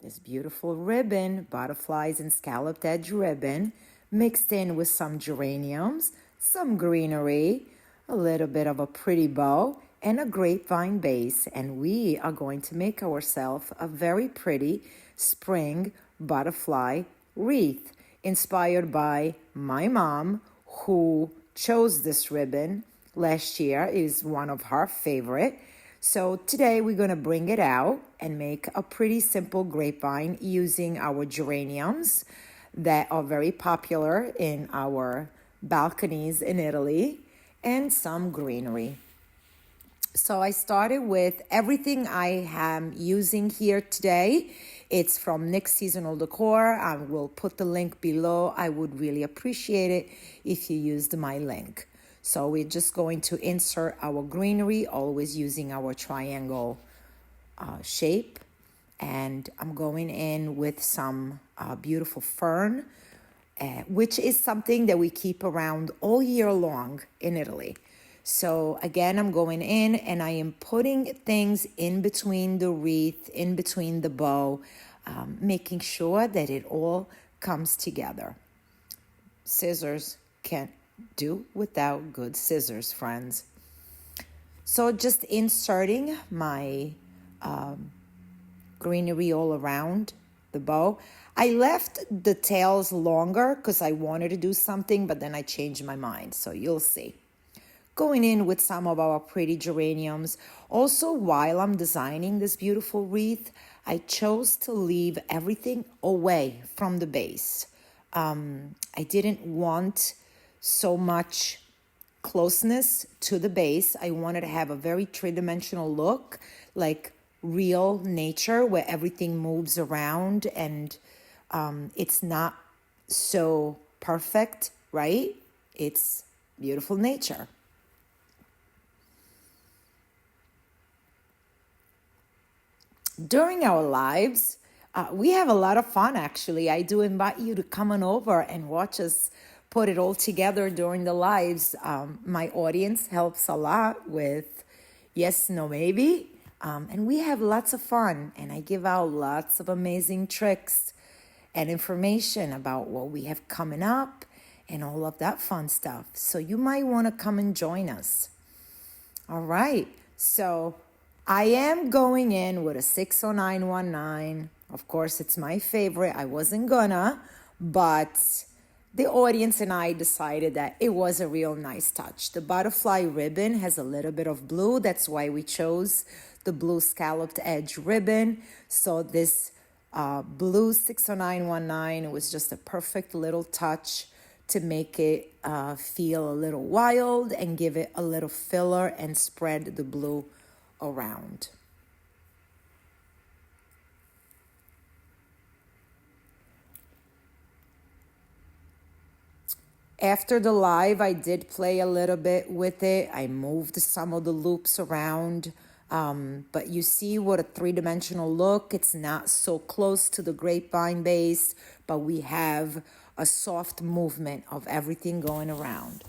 this beautiful ribbon, butterflies and scalloped edge ribbon, mixed in with some geraniums, some greenery, a little bit of a pretty bow, and a grapevine base. And we are going to make ourselves a very pretty spring butterfly wreath, inspired by my mom, who chose this ribbon last year. It is one of her favorite. So today we're going to bring it out and make a pretty simple grapevine using our geraniums that are very popular in our balconies in Italy, and some greenery. So I started with everything I am using here today. It's from Nick's Seasonal Decor. I will put the link below. I would really appreciate it if you used my link. So we're just going to insert our greenery, always using our triangle shape. And I'm going in with some beautiful fern, which is something that we keep around all year long in Italy. So again, I'm going in and I am putting things in between the wreath, in between the bow, making sure that it all comes together. Scissors can't do without good scissors, friends. So just inserting my greenery all around the bow. I left the tails longer because I wanted to do something, but then I changed my mind, so you'll see. Going in with some of our pretty geraniums. Also, while I'm designing this beautiful wreath, I chose to leave everything away from the base. I didn't want so much closeness to the base. I wanted to have a very three-dimensional look, like real nature, where everything moves around and it's not so perfect, right? It's beautiful nature. During our lives, we have a lot of fun, actually. I do invite you to come on over and watch us put it all together during the lives. My audience helps a lot with yes, no, maybe. And we have lots of fun, and I give out lots of amazing tricks and information about what we have coming up and all of that fun stuff. So you might want to come and join us. All right, so I am going in with a 60919. Of course, it's my favorite. I wasn't gonna, but the audience and I decided that it was a real nice touch. The butterfly ribbon has a little bit of blue. That's why we chose the blue scalloped edge ribbon. So this blue 60919 was just a perfect little touch to make it feel a little wild and give it a little filler and spread the blue around. After the live, I did play a little bit with it. I moved some of the loops around. But you see what a three-dimensional look. It's not so close to the grapevine base, but we have a soft movement of everything going around.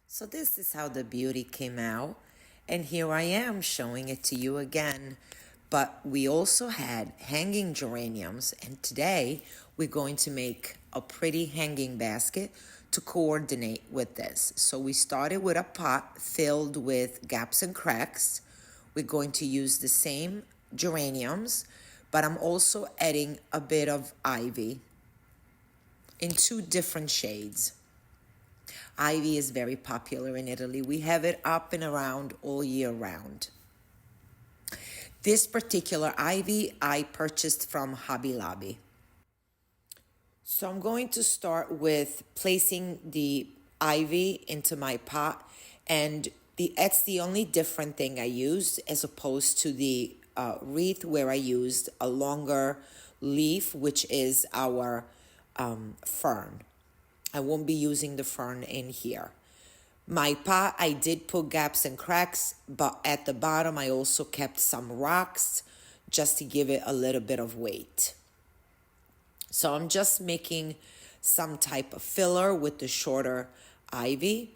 So this is how the beauty came out. And here I am showing it to you again. But we also had hanging geraniums, and today we're going to make a pretty hanging basket to coordinate with this. So we started with a pot filled with gaps and cracks. We're going to use the same geraniums, but I'm also adding a bit of ivy in two different shades. Ivy is very popular in Italy. We have it up and around all year round. This particular ivy I purchased from Hobby Lobby. So I'm going to start with placing the ivy into my pot, and that's the only different thing I used as opposed to the wreath, where I used a longer leaf, which is our fern. I won't be using the fern in here. My pot, I did put gaps and cracks, but at the bottom I also kept some rocks just to give it a little bit of weight. So I'm just making some type of filler with the shorter ivy,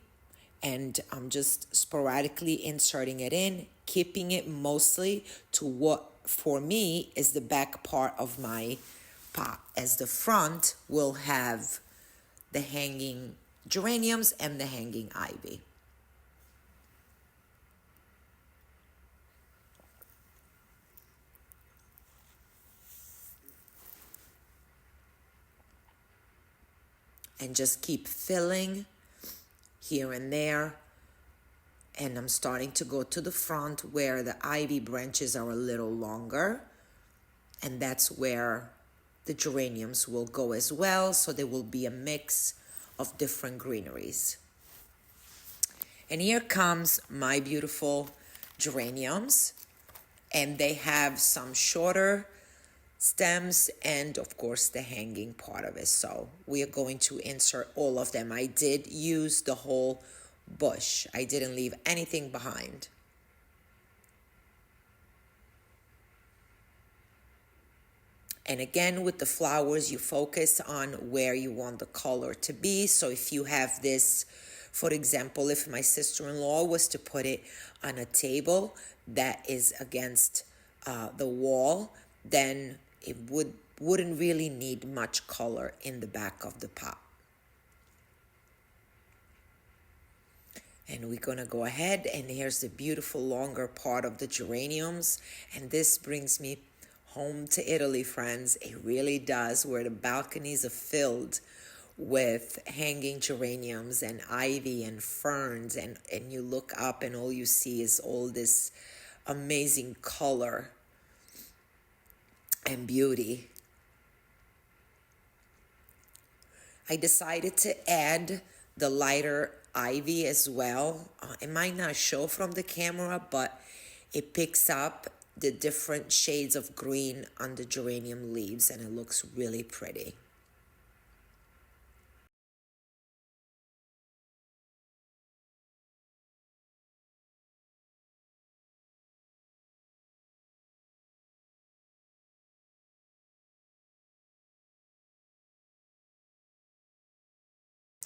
and I'm just sporadically inserting it in, keeping it mostly to what for me is the back part of my pot, as the front will have the hanging geraniums and the hanging ivy. And just keep filling here and there. And I'm starting to go to the front where the ivy branches are a little longer. And that's where the geraniums will go as well. So there will be a mix of different greeneries. And here comes my beautiful geraniums. And they have some shorter stems and of course the hanging part of it. So we are going to insert all of them. I did use the whole bush. I didn't leave anything behind. And again, with the flowers, you focus on where you want the color to be. So if you have this, for example, if my sister-in-law was to put it on a table that is against the wall, then it wouldn't really need much color in the back of the pot. And we're gonna go ahead, and here's the beautiful longer part of the geraniums. And this brings me home to Italy, friends. It really does, where the balconies are filled with hanging geraniums and ivy and ferns, and you look up and all you see is all this amazing color and beauty. I decided to add the lighter ivy as well. It might not show from the camera, but it picks up the different shades of green on the geranium leaves, and it looks really pretty.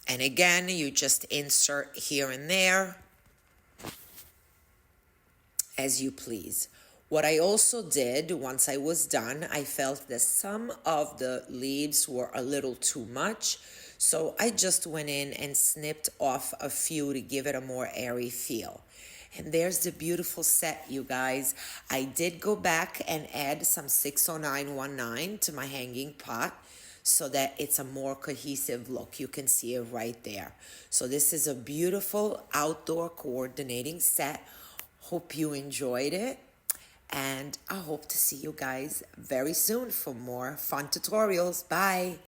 And again, you just insert here and there as you please. What I also did once I was done, I felt that some of the leaves were a little too much. So I just went in and snipped off a few to give it a more airy feel. And there's the beautiful set, you guys. I did go back and add some 60919 to my hanging pot so that it's a more cohesive look. You can see it right there. So this is a beautiful outdoor coordinating set. Hope you enjoyed it. And I hope to see you guys very soon for more fun tutorials. Bye.